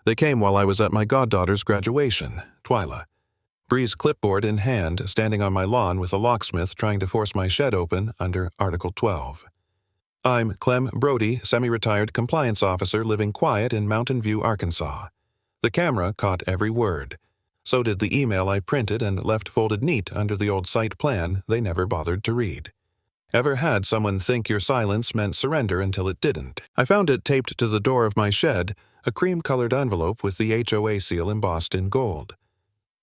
They came while I was at my goddaughter's graduation, Twyla. Bree's clipboard in hand, standing on my lawn with a locksmith trying to force my shed open under Article 12. I'm Clem Brody, semi-retired compliance officer living quiet in Mountain View, Arkansas. The camera caught every word. So did the email I printed and left folded neat under the old site plan they never bothered to read. Ever had someone think your silence meant surrender until it didn't? I found it taped to the door of my shed, a cream-colored envelope with the HOA seal embossed in gold.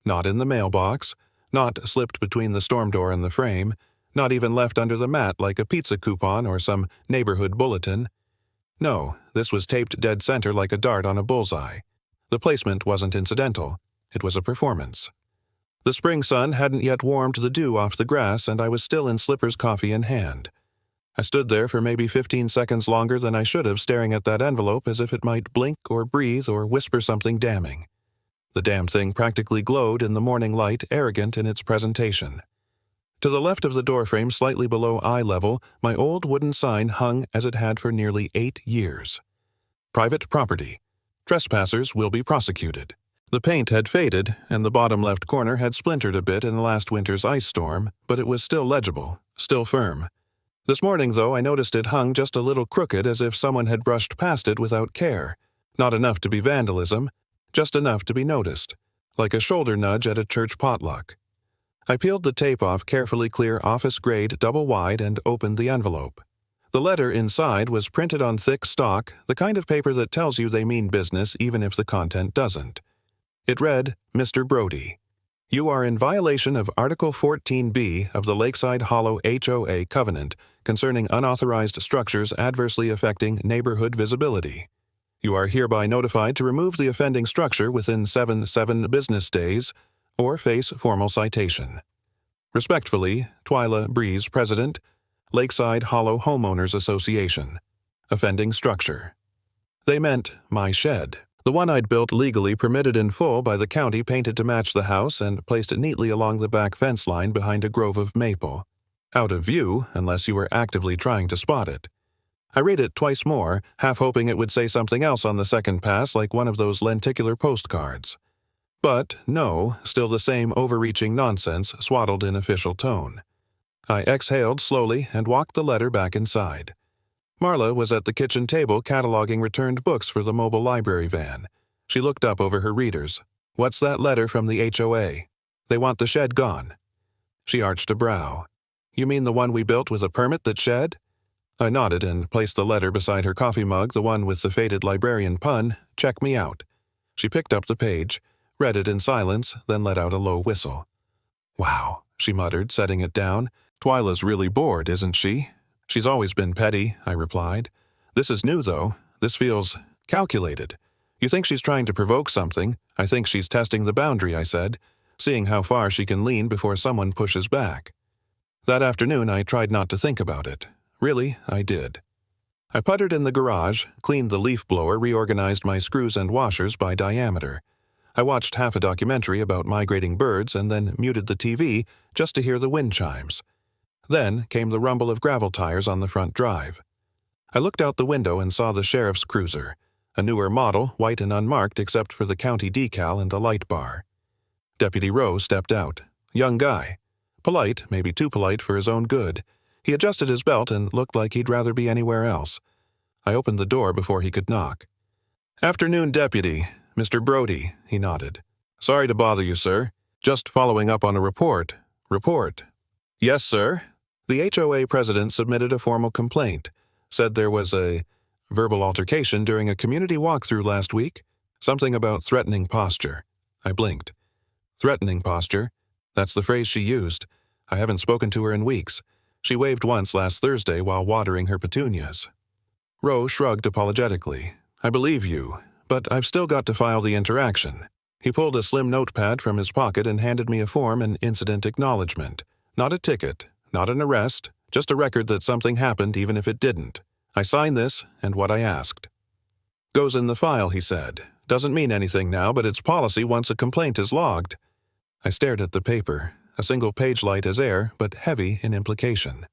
Not in the mailbox, not slipped between the storm door and the frame, not even left under the mat like a pizza coupon or some neighborhood bulletin. No, this was taped dead center like a dart on a bullseye. The placement wasn't incidental. It was a performance. The spring sun hadn't yet warmed the dew off the grass, and I was still in slippers, coffee in hand. I stood there for maybe 15 seconds longer than I should have, staring at that envelope as if it might blink or breathe or whisper something damning. The damn thing practically glowed in the morning light, arrogant in its presentation. To the left of the doorframe, slightly below eye level, my old wooden sign hung as it had for nearly 8 years. Private property. Trespassers will be prosecuted. The paint had faded, and the bottom left corner had splintered a bit in the last winter's ice storm, but it was still legible, still firm. This morning, though, I noticed it hung just a little crooked, as if someone had brushed past it without care. Not enough to be vandalism, just enough to be noticed, like a shoulder nudge at a church potluck. I peeled the tape off carefully clear office-grade double-wide and opened the envelope. The letter inside was printed on thick stock, the kind of paper that tells you they mean business even if the content doesn't. It read, Mr. Brody, you are in violation of Article 14b of the Lakeside Hollow HOA Covenant concerning unauthorized structures adversely affecting neighborhood visibility. You are hereby notified to remove the offending structure within 7 business days or face formal citation. Respectfully, Twyla Breeze, President, Lakeside Hollow Homeowners Association. Offending structure. They meant my shed. The one I'd built legally, permitted in full by the county, painted to match the house, and placed it neatly along the back fence line behind a grove of maple. Out of view, unless you were actively trying to spot it. I read it twice more, half hoping it would say something else on the second pass like one of those lenticular postcards. But no, still the same overreaching nonsense swaddled in official tone. I exhaled slowly and walked the letter back inside. Marla was at the kitchen table cataloging returned books for the mobile library van. She looked up over her readers. What's that letter from the HOA? They want the shed gone. She arched a brow. You mean the one we built with a permit that shed? I nodded and placed the letter beside her coffee mug, the one with the faded librarian pun, check me out. She picked up the page, read it in silence, then let out a low whistle. Wow, she muttered, setting it down. Twyla's really bored, isn't she? She's always been petty, I replied. This is new, though. This feels calculated. You think she's trying to provoke something. I think she's testing the boundary, I said, seeing how far she can lean before someone pushes back. That afternoon, I tried not to think about it. Really, I did. I puttered in the garage, cleaned the leaf blower, reorganized my screws and washers by diameter. I watched half a documentary about migrating birds and then muted the TV just to hear the wind chimes. Then came the rumble of gravel tires on the front drive. I looked out the window and saw the sheriff's cruiser, a newer model, white and unmarked except for the county decal and the light bar. Deputy Rowe stepped out. Young guy. Polite, maybe too polite for his own good. He adjusted his belt and looked like he'd rather be anywhere else. I opened the door before he could knock. Afternoon, Deputy. Mr. Brody, he nodded. Sorry to bother you, sir. Just following up on a report. Report. Yes, sir. The HOA president submitted a formal complaint, said there was a verbal altercation during a community walkthrough last week, something about threatening posture. I blinked. Threatening posture? That's the phrase she used. I haven't spoken to her in weeks. She waved once last Thursday while watering her petunias. Rowe shrugged apologetically. I believe you, but I've still got to file the interaction. He pulled a slim notepad from his pocket and handed me a form and incident acknowledgement. Not a ticket. Not an arrest, just a record that something happened even if it didn't. I signed this, and what I asked. Goes in the file, he said. Doesn't mean anything now, but it's policy once a complaint is logged. I stared at the paper, a single page light as air, but heavy in implication.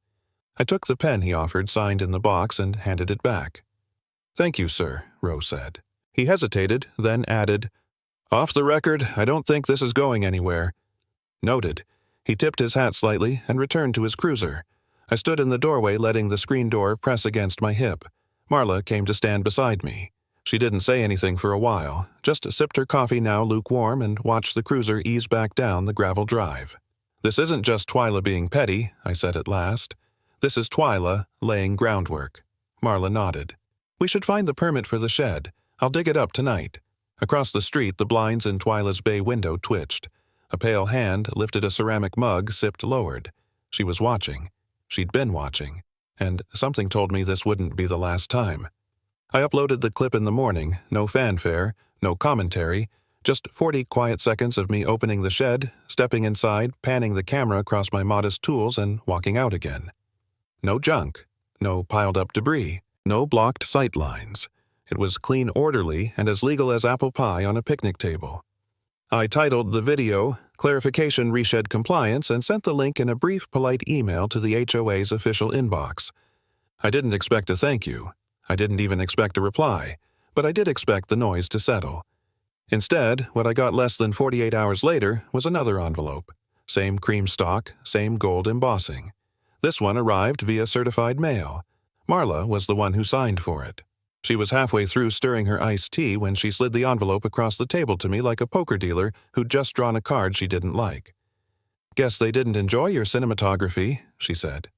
I took the pen he offered, signed in the box, and handed it back. Thank you, sir, Rowe said. He hesitated, then added, "Off the record, I don't think this is going anywhere." Noted. He tipped his hat slightly and returned to his cruiser. I stood in the doorway, letting the screen door press against my hip. Marla came to stand beside me. She didn't say anything for a while, just sipped her coffee, now lukewarm, and watched the cruiser ease back down the gravel drive. "This isn't just Twyla being petty," I said at last. "This is Twyla laying groundwork." Marla nodded. "We should find the permit for the shed. I'll dig it up tonight." Across the street, the blinds in Twyla's bay window twitched. A pale hand lifted a ceramic mug, sipped lowered. She was watching. She'd been watching. And something told me this wouldn't be the last time. I uploaded the clip in the morning, no fanfare, no commentary, just 40 quiet seconds of me opening the shed, stepping inside, panning the camera across my modest tools, and walking out again. No junk, no piled-up debris, no blocked sight lines. It was clean, orderly, and as legal as apple pie on a picnic table. I titled the video, "Clarification Reshed Compliance," and sent the link in a brief, polite email to the HOA's official inbox. I didn't expect a thank you. I didn't even expect a reply, but I did expect the noise to settle. Instead, what I got less than 48 hours later was another envelope. Same cream stock, same gold embossing. This one arrived via certified mail. Marla was the one who signed for it. She was halfway through stirring her iced tea when she slid the envelope across the table to me like a poker dealer who'd just drawn a card she didn't like. "Guess they didn't enjoy your cinematography," she said.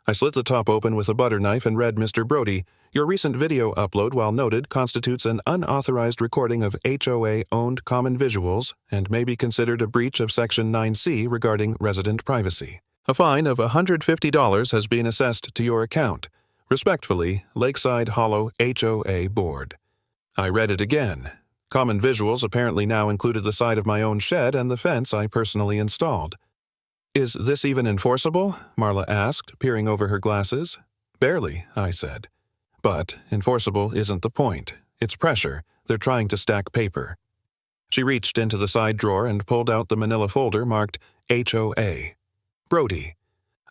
I slit the top open with a butter knife and read, "Mr. Brody, your recent video upload, while noted, constitutes an unauthorized recording of HOA-owned common visuals and may be considered a breach of Section 9C regarding resident privacy. A fine of $150 has been assessed to your account. Respectfully, Lakeside Hollow HOA Board." I read it again. Common visuals apparently now included the side of my own shed and the fence I personally installed. "Is this even enforceable?" Marla asked, peering over her glasses. "Barely," I said. "But enforceable isn't the point. It's pressure. They're trying to stack paper." She reached into the side drawer and pulled out the manila folder marked HOA. Brody.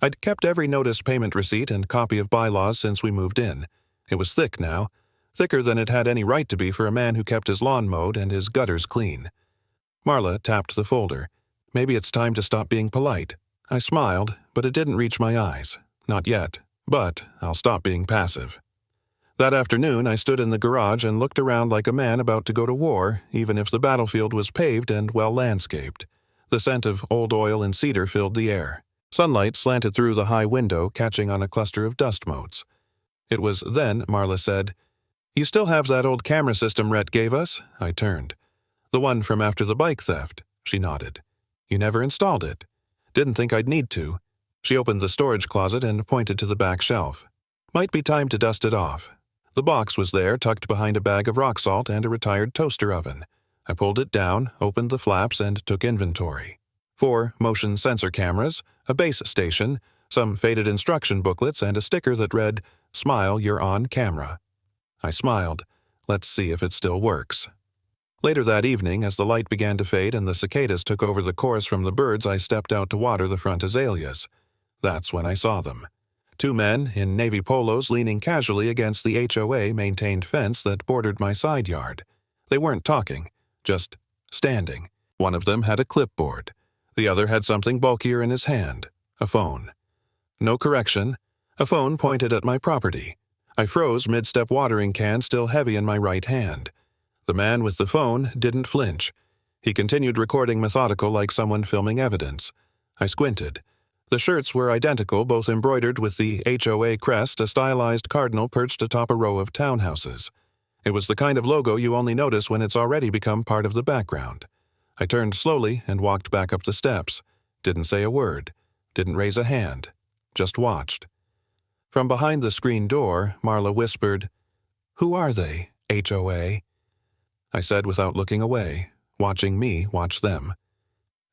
I'd kept every notice payment receipt and copy of bylaws since we moved in. It was thick now, thicker than it had any right to be for a man who kept his lawn mowed and his gutters clean. Marla tapped the folder. "Maybe it's time to stop being polite." I smiled, but it didn't reach my eyes. Not yet, but I'll stop being passive. That afternoon, I stood in the garage and looked around like a man about to go to war, even if the battlefield was paved and well landscaped. The scent of old oil and cedar filled the air. Sunlight slanted through the high window, catching on a cluster of dust motes. It was then Marla said, "You still have that old camera system Rhett gave us?" I turned. "The one from after the bike theft," she nodded. "You never installed it." "Didn't think I'd need to." She opened the storage closet and pointed to the back shelf. "Might be time to dust it off." The box was there, tucked behind a bag of rock salt and a retired toaster oven. I pulled it down, opened the flaps, and took inventory. 4 motion sensor cameras, a base station, some faded instruction booklets, and a sticker that read, "Smile, you're on camera." I smiled. Let's see if it still works. Later that evening, as the light began to fade and the cicadas took over the chorus from the birds, I stepped out to water the front azaleas. That's when I saw them. 2 men in navy polos leaning casually against the HOA-maintained fence that bordered my side yard. They weren't talking, just standing. One of them had a clipboard. The other had something bulkier in his hand, a phone. No correction. A phone pointed at my property. I froze mid-step, watering can still heavy in my right hand. The man with the phone didn't flinch. He continued recording methodical like someone filming evidence. I squinted. The shirts were identical, both embroidered with the HOA crest, a stylized cardinal perched atop a row of townhouses. It was the kind of logo you only notice when it's already become part of the background. I turned slowly and walked back up the steps. Didn't say a word. Didn't raise a hand. Just watched. From behind the screen door, Marla whispered, "Who are they, HOA?" I said without looking away, watching me watch them.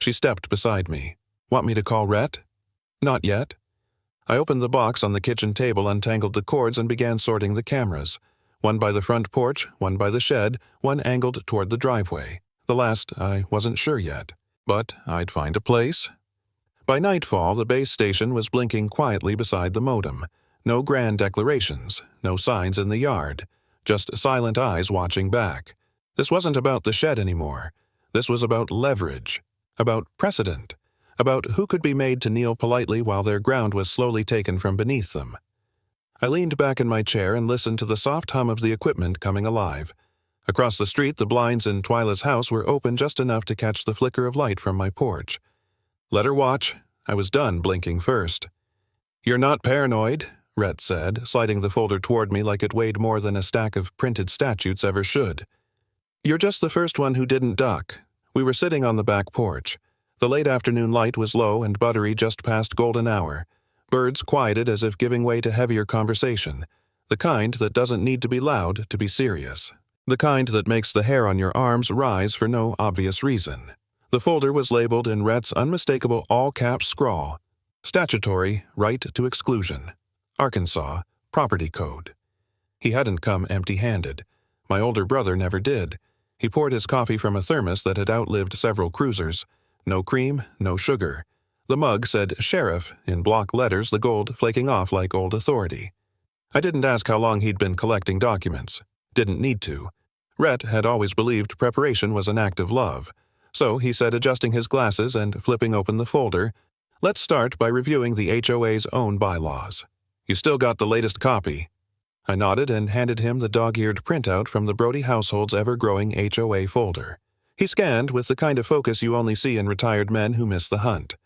She stepped beside me. "Want me to call Rhett?" "Not yet." I opened the box on the kitchen table, untangled the cords, and began sorting the cameras. One by the front porch, one by the shed, one angled toward the driveway. The last, I wasn't sure yet, but I'd find a place. By nightfall, the base station was blinking quietly beside the modem. No grand declarations, no signs in the yard. just silent eyes watching back. This wasn't about the shed anymore. This was about leverage, about precedent, about who could be made to kneel politely while their ground was slowly taken from beneath them. I leaned back in my chair and listened to the soft hum of the equipment coming alive. Across the street, the blinds in Twyla's house were open just enough to catch the flicker of light from my porch. Let her watch. I was done blinking first. "You're not paranoid," Rhett said, sliding the folder toward me like it weighed more than a stack of printed statutes ever should. "You're just the first one who didn't duck." We were sitting on the back porch. The late afternoon light was low and buttery just past golden hour. Birds quieted as if giving way to heavier conversation, the kind that doesn't need to be loud to be serious, the kind that makes the hair on your arms rise for no obvious reason. The folder was labeled in Rhett's unmistakable all-caps scrawl, "Statutory Right to Exclusion, Arkansas Property Code." He hadn't come empty-handed. My older brother never did. He poured his coffee from a thermos that had outlived several cruisers. No cream, no sugar. The mug said Sheriff in block letters, the gold flaking off like old authority. I didn't ask how long he'd been collecting documents. Didn't need to. Rhett had always believed preparation was an act of love. So he said, adjusting his glasses and flipping open the folder, "Let's start by reviewing the HOA's own bylaws. You still got the latest copy?" I nodded and handed him the dog-eared printout from the Brody household's ever-growing HOA folder. He scanned with the kind of focus you only see in retired men who miss the hunt.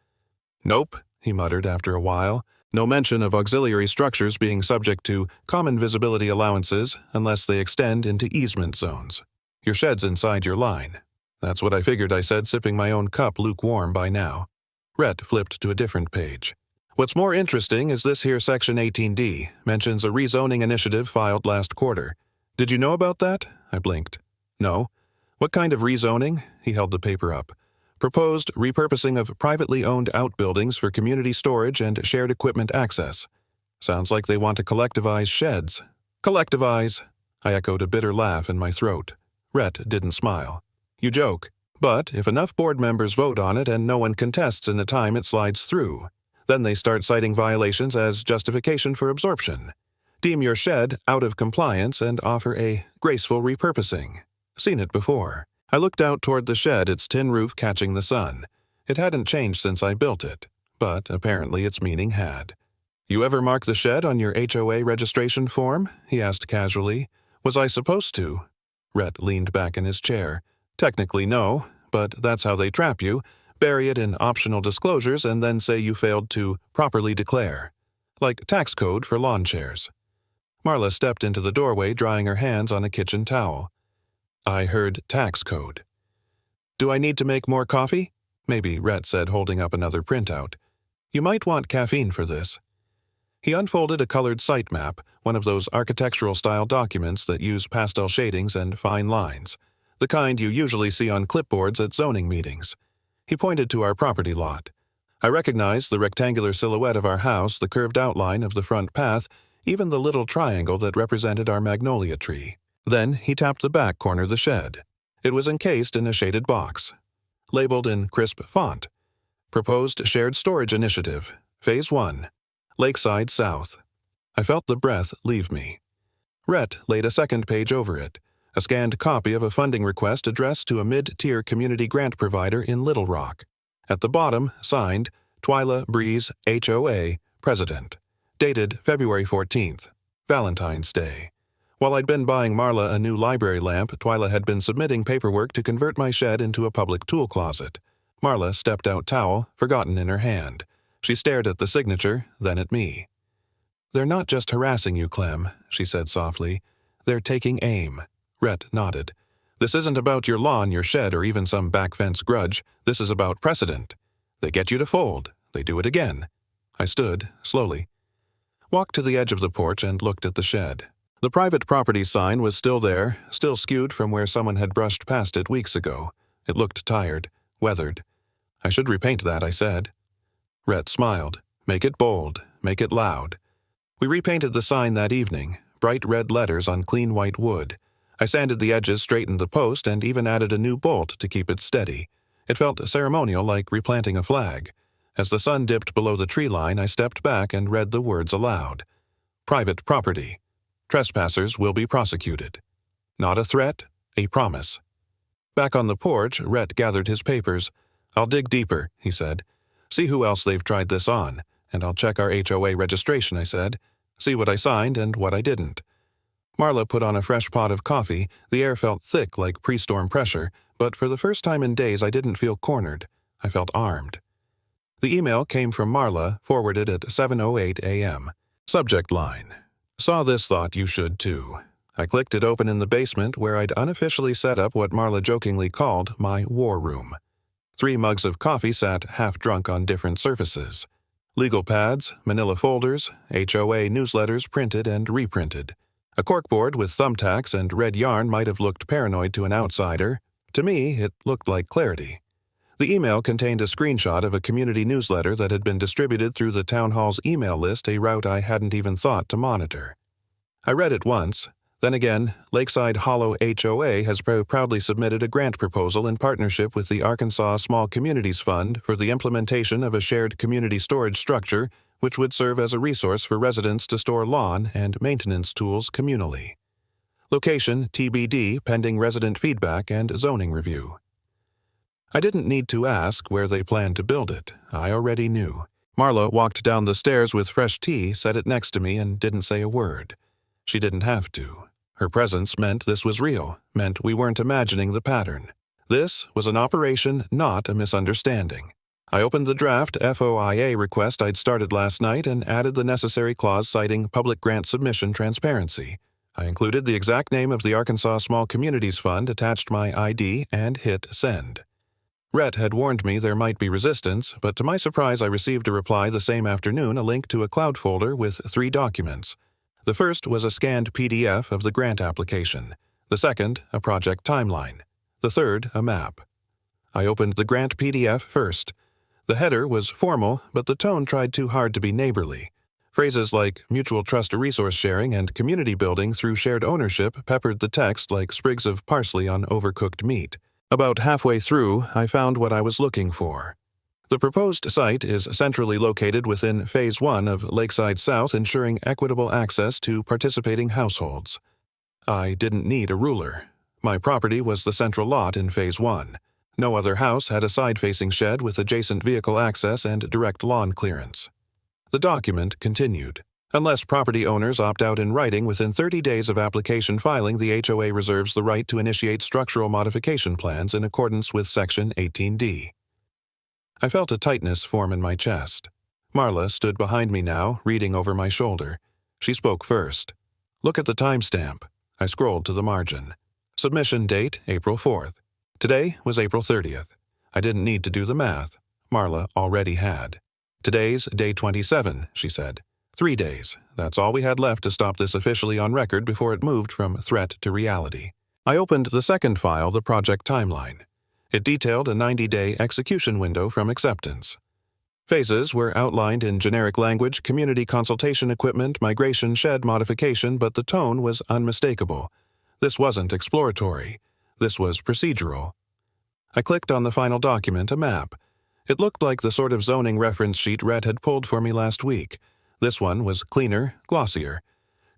"Nope," he muttered after a while. "No mention of auxiliary structures being subject to common visibility allowances unless they extend into easement zones. Your shed's inside your line." "That's what I figured," I said, sipping my own cup lukewarm by now. Rhett flipped to a different page. "What's more interesting is this here Section 18D mentions a rezoning initiative filed last quarter. Did you know about that?" I blinked. "No." "What kind of rezoning?" He held the paper up. "Proposed repurposing of privately owned outbuildings for community storage and shared equipment access. Sounds like they want to collectivize sheds." "Collectivize!" I echoed, a bitter laugh in my throat. Rhett didn't smile. "You joke. But if enough board members vote on it and no one contests in the time it slides through, then they start citing violations as justification for absorption. Deem your shed out of compliance and offer a graceful repurposing. Seen it before." I looked out toward the shed, its tin roof catching the sun. It hadn't changed since I built it, but apparently its meaning had. "You ever mark the shed on your HOA registration form?" he asked casually. "Was I supposed to?" Rhett leaned back in his chair. "Technically no, but that's how they trap you. Bury it in optional disclosures and then say you failed to properly declare. Like tax code for lawn chairs." Marla stepped into the doorway, drying her hands on a kitchen towel. I heard tax code. "Do I need to make more coffee?" "Maybe," Rhett said, holding up another printout. "You might want caffeine for this." He unfolded a colored site map, one of those architectural-style documents that use pastel shadings and fine lines, the kind you usually see on clipboards at zoning meetings. He pointed to our property lot. I recognized the rectangular silhouette of our house, the curved outline of the front path, even the little triangle that represented our magnolia tree. Then he tapped the back corner of the shed. It was encased in a shaded box, labeled in crisp font, "Proposed Shared Storage Initiative, Phase 1, Lakeside South." I felt the breath leave me. Rhett laid a second page over it, a scanned copy of a funding request addressed to a mid-tier community grant provider in Little Rock. At the bottom, signed, Twyla Breeze, HOA, President. Dated February 14th, Valentine's Day. While I'd been buying Marla a new library lamp, Twyla had been submitting paperwork to convert my shed into a public tool closet. Marla stepped out, towel forgotten in her hand. She stared at the signature, then at me. "They're not just harassing you, Clem," she said softly. "They're taking aim." Rhett nodded. "This isn't about your lawn, your shed, or even some back fence grudge. This is about precedent. They get you to fold. They do it again." I stood, slowly. Walked to the edge of the porch and looked at the shed. The private property sign was still there, still skewed from where someone had brushed past it weeks ago. It looked tired, weathered. "I should repaint that," I said. Rhett smiled. "Make it bold. Make it loud." We repainted the sign that evening, bright red letters on clean white wood. I sanded the edges, straightened the post, and even added a new bolt to keep it steady. It felt ceremonial, like replanting a flag. As the sun dipped below the tree line, I stepped back and read the words aloud. "Private property. Trespassers will be prosecuted. Not a threat, a promise. Back on the porch, Rhett gathered his papers. I'll dig deeper, he said. See who else they've tried this on, and I'll check our HOA registration, I said. See what I signed and what I didn't. Marla put on a fresh pot of coffee. The air felt thick like pre-storm pressure, but for the first time in days I didn't feel cornered. I felt armed. The email came from Marla, forwarded at 7:08 a.m. Subject line: Saw this, thought you should too. I clicked it open in the basement where I'd unofficially set up what Marla jokingly called my war room. 3 mugs of coffee sat half-drunk on different surfaces. Legal pads, manila folders, HOA newsletters printed and reprinted. A corkboard with thumbtacks and red yarn might have looked paranoid to an outsider. To me, it looked like clarity. The email contained a screenshot of a community newsletter that had been distributed through the town hall's email list, a route I hadn't even thought to monitor. I read it once. Then again, Lakeside Hollow HOA has proudly submitted a grant proposal in partnership with the Arkansas Small Communities Fund for the implementation of a shared community storage structure which would serve as a resource for residents to store lawn and maintenance tools communally. Location TBD pending resident feedback and zoning review. I didn't need to ask where they planned to build it. I already knew. Marla walked down the stairs with fresh tea, set it next to me, and didn't say a word. She didn't have to. Her presence meant this was real, meant we weren't imagining the pattern. This was an operation, not a misunderstanding. I opened the draft FOIA request I'd started last night and added the necessary clause citing public grant submission transparency. I included the exact name of the Arkansas Small Communities Fund, attached my ID, and hit send. Rhett had warned me there might be resistance, but to my surprise I received a reply the same afternoon, a link to a cloud folder with 3 documents. The first was a scanned PDF of the grant application. The second, a project timeline. The third, a map. I opened the grant PDF first. The header was formal, but the tone tried too hard to be neighborly. Phrases like mutual trust resource sharing and community building through shared ownership peppered the text like sprigs of parsley on overcooked meat. About halfway through, I found what I was looking for. The proposed site is centrally located within Phase 1 of Lakeside South, ensuring equitable access to participating households. I didn't need a ruler. My property was the central lot in Phase 1. No other house had a side-facing shed with adjacent vehicle access and direct lawn clearance. The document continued. Unless property owners opt out in writing within 30 days of application filing, the HOA reserves the right to initiate structural modification plans in accordance with Section 18D. I felt a tightness form in my chest. Marla stood behind me now, reading over my shoulder. She spoke first. Look at the timestamp. I scrolled to the margin. Submission date, April 4th. Today was April 30th. I didn't need to do the math. Marla already had. Today's day 27, she said. 3 days. That's all we had left to stop this officially on record before it moved from threat to reality. I opened the second file, the project timeline. It detailed a 90-day execution window from acceptance. Phases were outlined in generic language: community consultation equipment, migration, shed modification, but the tone was unmistakable. This wasn't exploratory. This was procedural. I clicked on the final document, a map. It looked like the sort of zoning reference sheet Rhett had pulled for me last week. This one was cleaner, glossier.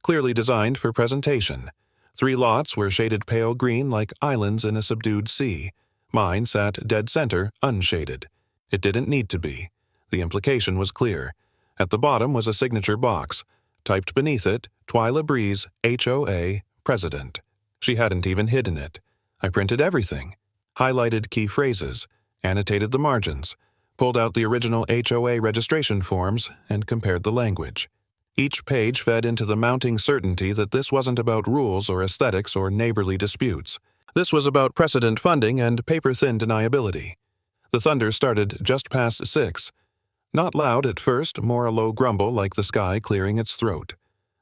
Clearly designed for presentation. 3 lots were shaded pale green like islands in a subdued sea. Mine sat dead center, unshaded. It didn't need to be. The implication was clear. At the bottom was a signature box. Typed beneath it, Twyla Breeze, HOA, President. She hadn't even hidden it. I printed everything. Highlighted key phrases. Annotated the margins. Pulled out the original HOA registration forms and compared the language. Each page fed into the mounting certainty that this wasn't about rules or aesthetics or neighborly disputes. This was about precedent funding and paper-thin deniability. The thunder started just past 6. Not loud at first, more a low grumble like the sky clearing its throat.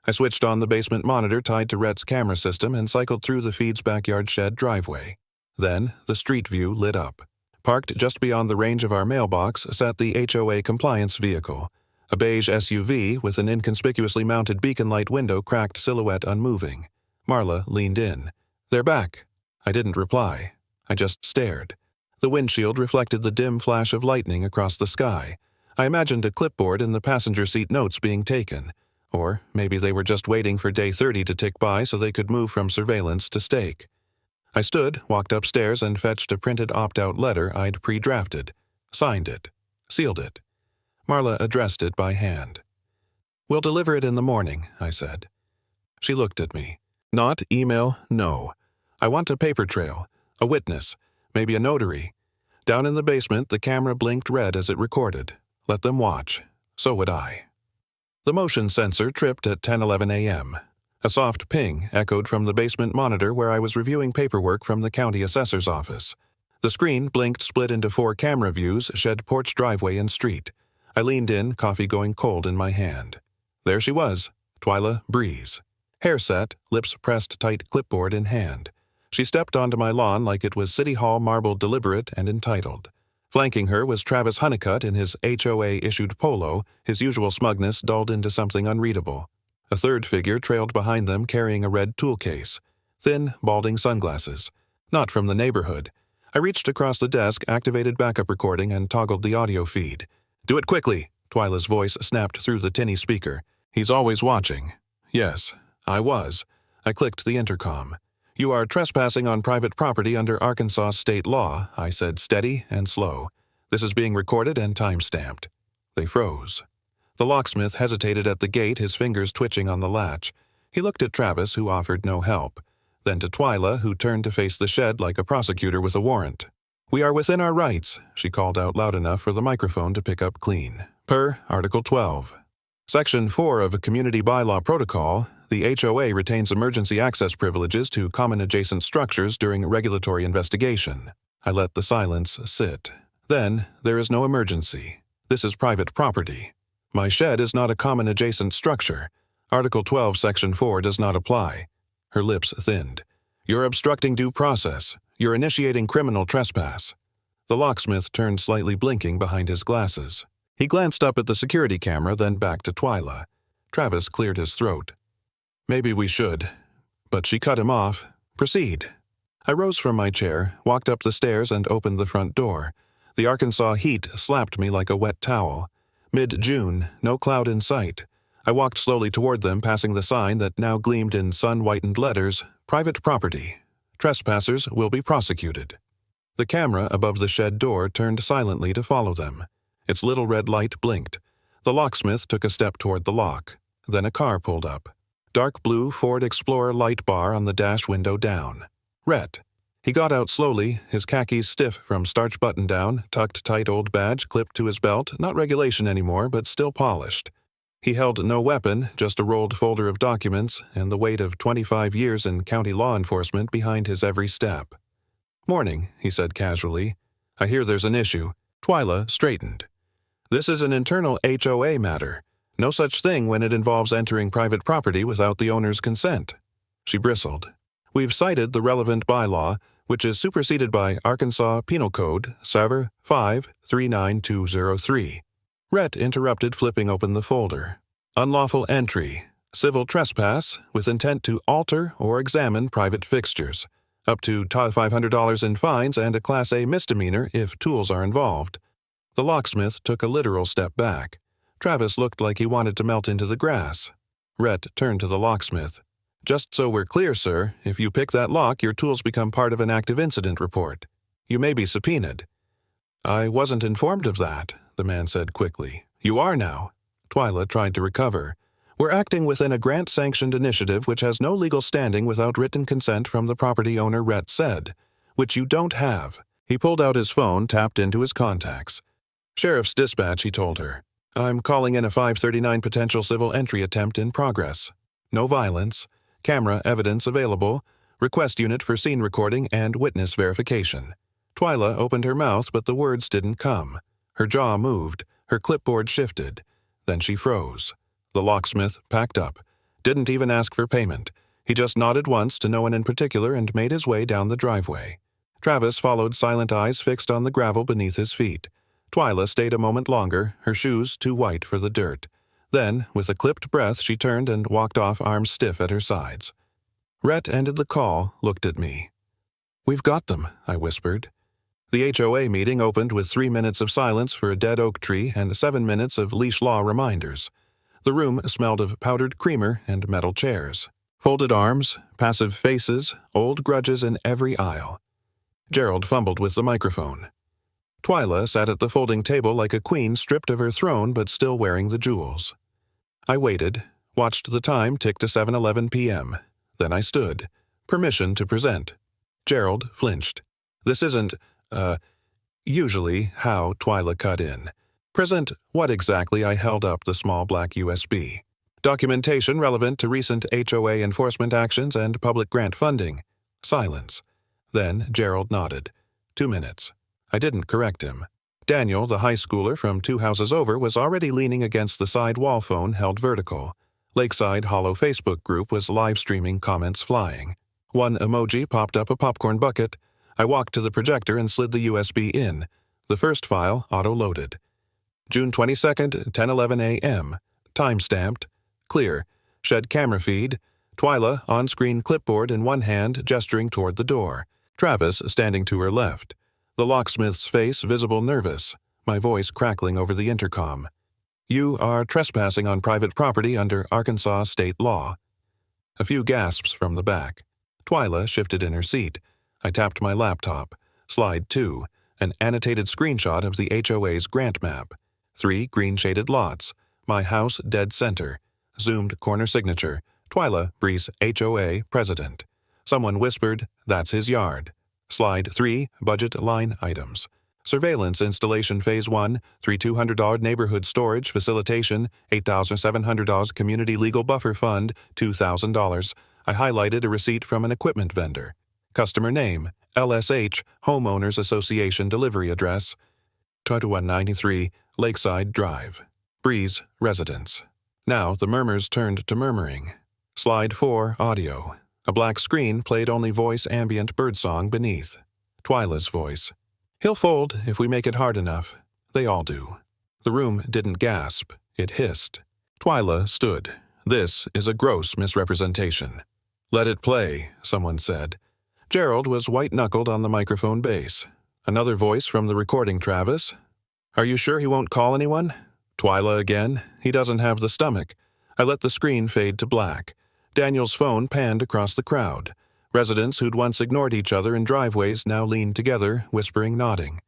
I switched on the basement monitor tied to Rhett's camera system and cycled through the feed's backyard shed driveway. Then, the street view lit up. Parked just beyond the range of our mailbox sat the HOA compliance vehicle, a beige SUV with an inconspicuously mounted beacon light window cracked silhouette unmoving. Marla leaned in. "They're back." I didn't reply. I just stared. The windshield reflected the dim flash of lightning across the sky. I imagined a clipboard in the passenger seat, notes being taken. Or maybe they were just waiting for day 30 to tick by so they could move from surveillance to stake. I stood, walked upstairs, and fetched a printed opt-out letter I'd pre-drafted, signed it, sealed it. Marla addressed it by hand. "We'll deliver it in the morning," I said. She looked at me. "Not email, no. I want a paper trail, a witness, maybe a notary." Down in the basement, the camera blinked red as it recorded. Let them watch. So would I. The motion sensor tripped at 10:11 a.m. A soft ping echoed from the basement monitor where I was reviewing paperwork from the county assessor's office. The screen blinked split into 4 camera views, shed porch, driveway, and street. I leaned in, coffee going cold in my hand. There she was, Twyla Breeze. Hair set, lips pressed tight, clipboard in hand. She stepped onto my lawn like it was City Hall marble, deliberate and entitled. Flanking her was Travis Honeycutt in his HOA-issued polo, his usual smugness dulled into something unreadable. A third figure trailed behind them carrying a red tool case. Thin, balding sunglasses. Not from the neighborhood. I reached across the desk, activated backup recording, and toggled the audio feed. "Do it quickly," Twyla's voice snapped through the tinny speaker. "He's always watching." Yes, I was. I clicked the intercom. "You are trespassing on private property under Arkansas state law," I said, steady and slow. "This is being recorded and time-stamped." They froze. The locksmith hesitated at the gate, his fingers twitching on the latch. He looked at Travis, who offered no help. Then to Twyla, who turned to face the shed like a prosecutor with a warrant. "We are within our rights," she called out loud enough for the microphone to pick up clean. "Per Article 12. Section 4 of a Community Bylaw Protocol, the HOA retains emergency access privileges to common adjacent structures during regulatory investigation." I let the silence sit. "Then, there is no emergency. This is private property. My shed is not a common adjacent structure. Article 12, Section 4 does not apply." Her lips thinned. "You're obstructing due process. You're initiating criminal trespass." The locksmith turned slightly blinking behind his glasses. He glanced up at the security camera, then back to Twyla. Travis cleared his throat. "Maybe we should." But she cut him off. "Proceed." I rose from my chair, walked up the stairs, and opened the front door. The Arkansas heat slapped me like a wet towel. Mid-June, no cloud in sight. I walked slowly toward them, passing the sign that now gleamed in sun-whitened letters, "Private Property. Trespassers will be prosecuted." The camera above the shed door turned silently to follow them. Its little red light blinked. The locksmith took a step toward the lock. Then a car pulled up. Dark blue Ford Explorer light bar on the dash window down. Rhett. He got out slowly, his khakis stiff from starch button-down, tucked tight old badge clipped to his belt, not regulation anymore, but still polished. He held no weapon, just a rolled folder of documents, and the weight of 25 years in county law enforcement behind his every step. "Morning," he said casually. "I hear there's an issue." Twyla straightened. "This is an internal HOA matter. No such thing when it involves entering private property without the owner's consent." She bristled. "We've cited the relevant bylaw, which is superseded by Arkansas Penal Code, Sever 539203. Rhett interrupted, flipping open the folder. "Unlawful entry. Civil trespass with intent to alter or examine private fixtures. Up to $500 in fines and a Class A misdemeanor if tools are involved." The locksmith took a literal step back. Travis looked like he wanted to melt into the grass. Rhett turned to the locksmith. "Just so we're clear, sir, if you pick that lock, your tools become part of an active incident report. You may be subpoenaed." "I wasn't informed of that," the man said quickly. "You are now." Twyla tried to recover. "We're acting within a grant-sanctioned initiative which has no legal standing without written consent from the property owner," Rhett said. "Which you don't have." He pulled out his phone, tapped into his contacts. "Sheriff's dispatch," he told her. "I'm calling in a 539 potential civil entry attempt in progress. No violence. Camera evidence available. Request unit for scene recording and witness verification." Twyla opened her mouth, but the words didn't come. Her jaw moved. Her clipboard shifted. Then she froze. The locksmith packed up. Didn't even ask for payment. He just nodded once to no one in particular and made his way down the driveway. Travis followed, silent eyes fixed on the gravel beneath his feet. Twyla stayed a moment longer, her shoes too white for the dirt. Then, with a clipped breath, she turned and walked off, arms stiff at her sides. Rhett ended the call, looked at me. "We've got them," I whispered. The HOA meeting opened with 3 minutes of silence for a dead oak tree and 7 minutes of leash law reminders. The room smelled of powdered creamer and metal chairs. Folded arms, passive faces, old grudges in every aisle. Gerald fumbled with the microphone. Twyla sat at the folding table like a queen stripped of her throne but still wearing the jewels. I waited, watched the time tick to 7:11 p.m. Then I stood. Permission to present. Gerald flinched. This isn't, usually how Twyla cut in. Present what exactly? I held up the small black USB. Documentation relevant to recent HOA enforcement actions and public grant funding. Silence. Then Gerald nodded. 2 minutes. I didn't correct him. Daniel, the high schooler from 2 houses over, was already leaning against the side wall phone held vertical. Lakeside Hollow Facebook group was live streaming, comments flying. One emoji popped up a popcorn bucket. I walked to the projector and slid the USB in. The first file auto-loaded. June 22nd, 10:11 a.m. Time-stamped. Clear. Shed camera feed. Twyla, on-screen clipboard in one hand, gesturing toward the door. Travis standing to her left. The locksmith's face visible nervous. My voice crackling over the intercom. You are trespassing on private property under Arkansas state law. A few gasps from the back. Twyla shifted in her seat. I tapped my laptop. Slide 2. An annotated screenshot of the HOA's grant map. 3 green-shaded lots. My house dead center. Zoomed corner signature. Twyla, Breeze, HOA, President. Someone whispered, "That's his yard." Slide 3, budget line items. Surveillance installation phase 1, $3,200 neighborhood storage facilitation, $8,700 community legal buffer fund, $2,000. I highlighted a receipt from an equipment vendor. Customer name, LSH, Homeowners Association delivery address, 2193 Lakeside Drive. Breeze, residence. Now the murmurs turned to murmuring. Slide 4, audio. A black screen played only voice ambient birdsong beneath. Twyla's voice. He'll fold if we make it hard enough. They all do. The room didn't gasp. It hissed. Twyla stood. This is a gross misrepresentation. Let it play, someone said. Gerald was white-knuckled on the microphone base. Another voice from the recording Travis. Are you sure he won't call anyone? Twyla again. He doesn't have the stomach. I let the screen fade to black. Daniel's phone panned across the crowd. Residents who'd once ignored each other in driveways now leaned together, whispering, nodding.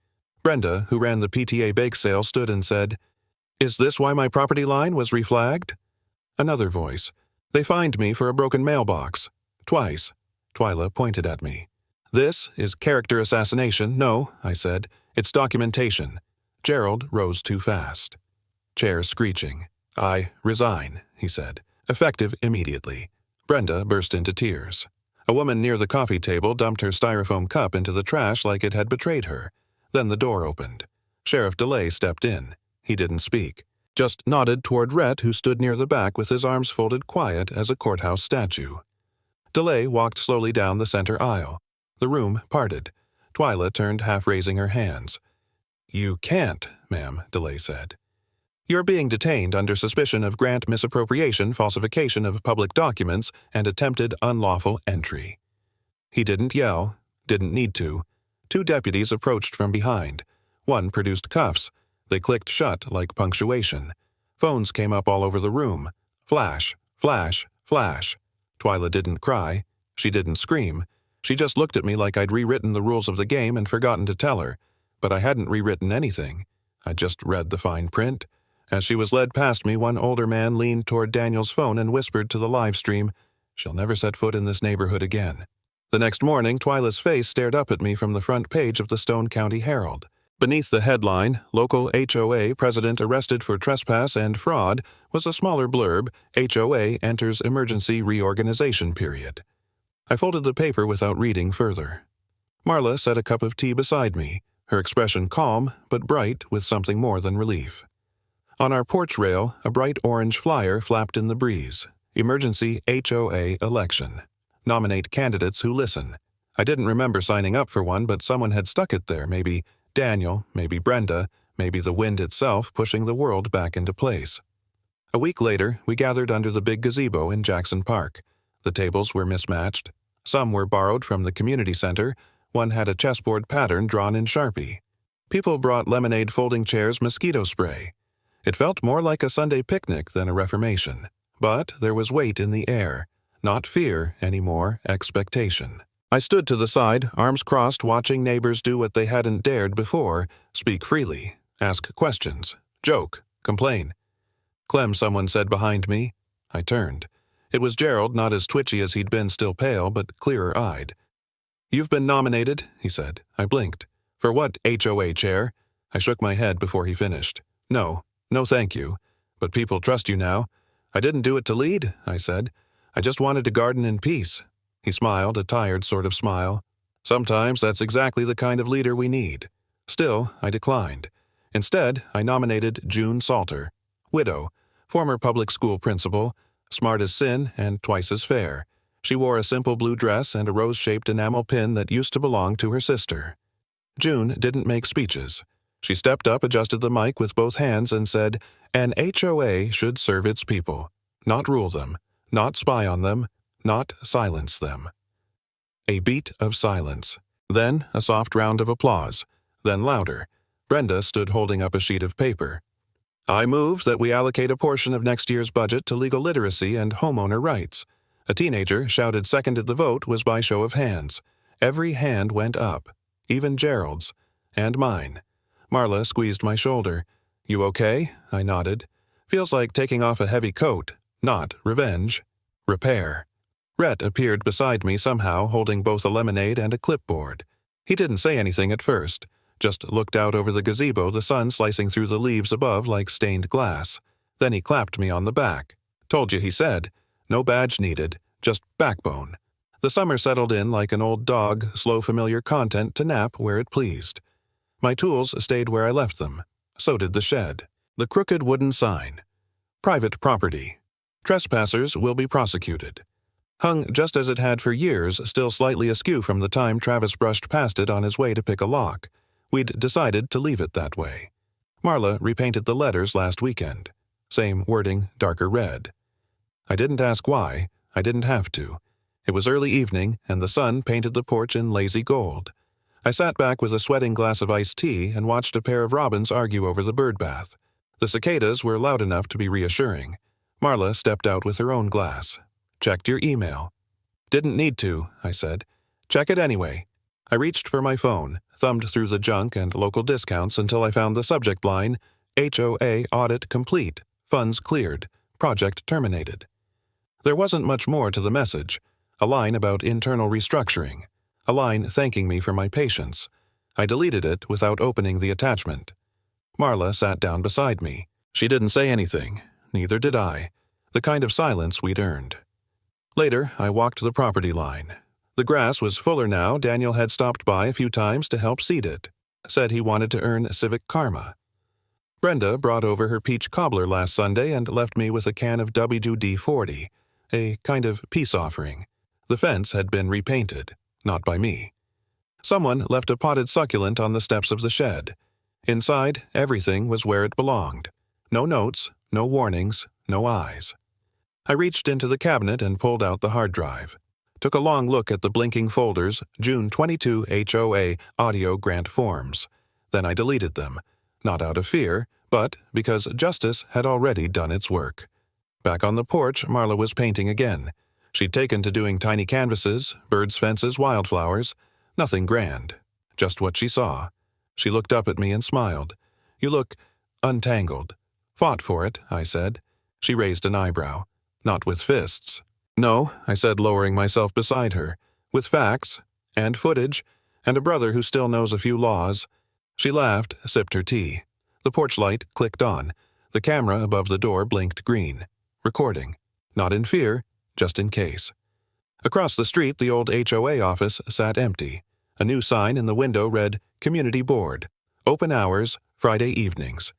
Brenda, who ran the PTA bake sale, stood and said, Is this why my property line was reflagged? Another voice. They fined me for a broken mailbox. Twice. Twyla pointed at me. This is character assassination. No, I said. It's documentation. Gerald rose too fast. Chair screeching. I resign, he said. Effective immediately. Brenda burst into tears. A woman near the coffee table dumped her styrofoam cup into the trash like it had betrayed her. Then the door opened. Sheriff DeLay stepped in. He didn't speak, just nodded toward Rhett, who stood near the back with his arms folded quiet as a courthouse statue. DeLay walked slowly down the center aisle. The room parted. Twyla turned, half raising her hands. You can't, ma'am, DeLay said. You're being detained under suspicion of grant misappropriation, falsification of public documents, and attempted unlawful entry. He didn't yell, didn't need to. 2 deputies approached from behind. One produced cuffs. They clicked shut like punctuation. Phones came up all over the room. Flash, flash, flash. Twyla didn't cry. She didn't scream. She just looked at me like I'd rewritten the rules of the game and forgotten to tell her. But I hadn't rewritten anything. I'd just read the fine print. As she was led past me, one older man leaned toward Daniel's phone and whispered to the live stream, She'll never set foot in this neighborhood again. The next morning, Twyla's face stared up at me from the front page of the Stone County Herald. Beneath the headline, Local HOA President Arrested for Trespass and Fraud, was a smaller blurb, HOA Enters Emergency Reorganization Period. I folded the paper without reading further. Marla set a cup of tea beside me, her expression calm but bright with something more than relief. On our porch rail, a bright orange flyer flapped in the breeze. Emergency HOA Election. Nominate candidates who listen. I didn't remember signing up for one, but someone had stuck it there, maybe Daniel, maybe Brenda, maybe the wind itself pushing the world back into place. A week later, we gathered under the big gazebo in Jackson Park. The tables were mismatched. Some were borrowed from the community center. One had a chessboard pattern drawn in Sharpie. People brought lemonade folding chairs mosquito spray. It felt more like a Sunday picnic than a reformation, but there was weight in the air, not fear anymore, expectation. I stood to the side, arms crossed, watching neighbors do what they hadn't dared before, speak freely, ask questions, joke, complain. "Clem," someone said behind me. I turned. It was Gerald, not as twitchy as he'd been, still pale, but clearer-eyed. "You've been nominated," he said. I blinked. "For what, HOA chair?" I shook my head before he finished. No thank you. But people trust you now." "I didn't do it to lead," I said. "I just wanted to garden in peace." He smiled, a tired sort of smile. "Sometimes that's exactly the kind of leader we need." Still, I declined. Instead, I nominated June Salter, widow, former public school principal, smart as sin and twice as fair. She wore a simple blue dress and a rose-shaped enamel pin that used to belong to her sister. June didn't make speeches. She stepped up, adjusted the mic with both hands, and said, "An HOA should serve its people, not rule them, not spy on them, not silence them." A beat of silence. Then a soft round of applause. Then louder. Brenda stood holding up a sheet of paper. "I move that we allocate a portion of next year's budget to legal literacy and homeowner rights." A teenager shouted seconded the vote was by show of hands. Every hand went up, even Gerald's, and mine. Marla squeezed my shoulder. "You okay?" I nodded. "Feels like taking off a heavy coat. Not revenge. Repair." Rhett appeared beside me somehow, holding both a lemonade and a clipboard. He didn't say anything at first, just looked out over the gazebo, the sun slicing through the leaves above like stained glass. Then he clapped me on the back. "Told you," he said. "No badge needed, just backbone." The summer settled in like an old dog, slow familiar content to nap where it pleased. My tools stayed where I left them. So did the shed. The crooked wooden sign. "Private property. Trespassers will be prosecuted." Hung just as it had for years, still slightly askew from the time Travis brushed past it on his way to pick a lock. We'd decided to leave it that way. Marla repainted the letters last weekend. Same wording, darker red. I didn't ask why. I didn't have to. It was early evening, and the sun painted the porch in lazy gold. I sat back with a sweating glass of iced tea and watched a pair of robins argue over the bird bath. The cicadas were loud enough to be reassuring. Marla stepped out with her own glass. "Checked your email." "Didn't need to," I said. "Check it anyway." I reached for my phone, thumbed through the junk and local discounts until I found the subject line, "HOA audit complete, funds cleared, project terminated." There wasn't much more to the message. A line about internal restructuring. A line thanking me for my patience. I deleted it without opening the attachment. Marla sat down beside me. She didn't say anything. Neither did I. The kind of silence we'd earned. Later, I walked the property line. The grass was fuller now. Daniel had stopped by a few times to help seed it. Said he wanted to earn civic karma. Brenda brought over her peach cobbler last Sunday and left me with a can of WD-40, a kind of peace offering. The fence had been repainted, not by me. Someone left a potted succulent on the steps of the shed. Inside, everything was where it belonged. No notes, no warnings, no eyes. I reached into the cabinet and pulled out the hard drive. Took a long look at the blinking folders, June 22 HOA audio grant forms. Then I deleted them, not out of fear, but because justice had already done its work. Back on the porch, Marla was painting again. She'd taken to doing tiny canvases, birds, fences, wildflowers. Nothing grand. Just what she saw. She looked up at me and smiled. "You look untangled." "Fought for it," I said. She raised an eyebrow. "Not with fists." "No," I said, lowering myself beside her. "With facts, and footage, and a brother who still knows a few laws." She laughed, sipped her tea. The porch light clicked on. The camera above the door blinked green. Recording. Not in fear, just in case. Across the street, the old HOA office sat empty. A new sign in the window read, "Community Board. Open hours, Friday evenings."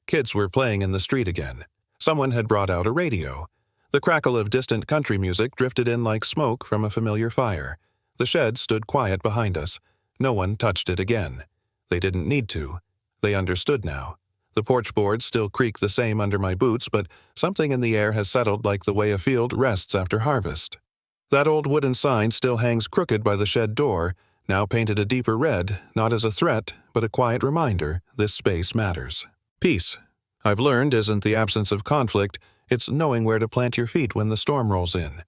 Kids were playing in the street again. Someone had brought out a radio. The crackle of distant country music drifted in like smoke from a familiar fire. The shed stood quiet behind us. No one touched it again. They didn't need to. They understood now. The porch boards still creak the same under my boots, but something in the air has settled like the way a field rests after harvest. That old wooden sign still hangs crooked by the shed door, now painted a deeper red, not as a threat, but a quiet reminder this space matters. Peace. I've learned isn't the absence of conflict, it's knowing where to plant your feet when the storm rolls in.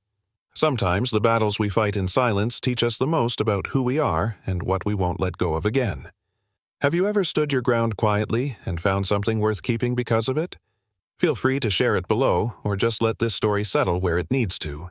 Sometimes the battles we fight in silence teach us the most about who we are and what we won't let go of again. Have you ever stood your ground quietly and found something worth keeping because of it? Feel free to share it below or just let this story settle where it needs to.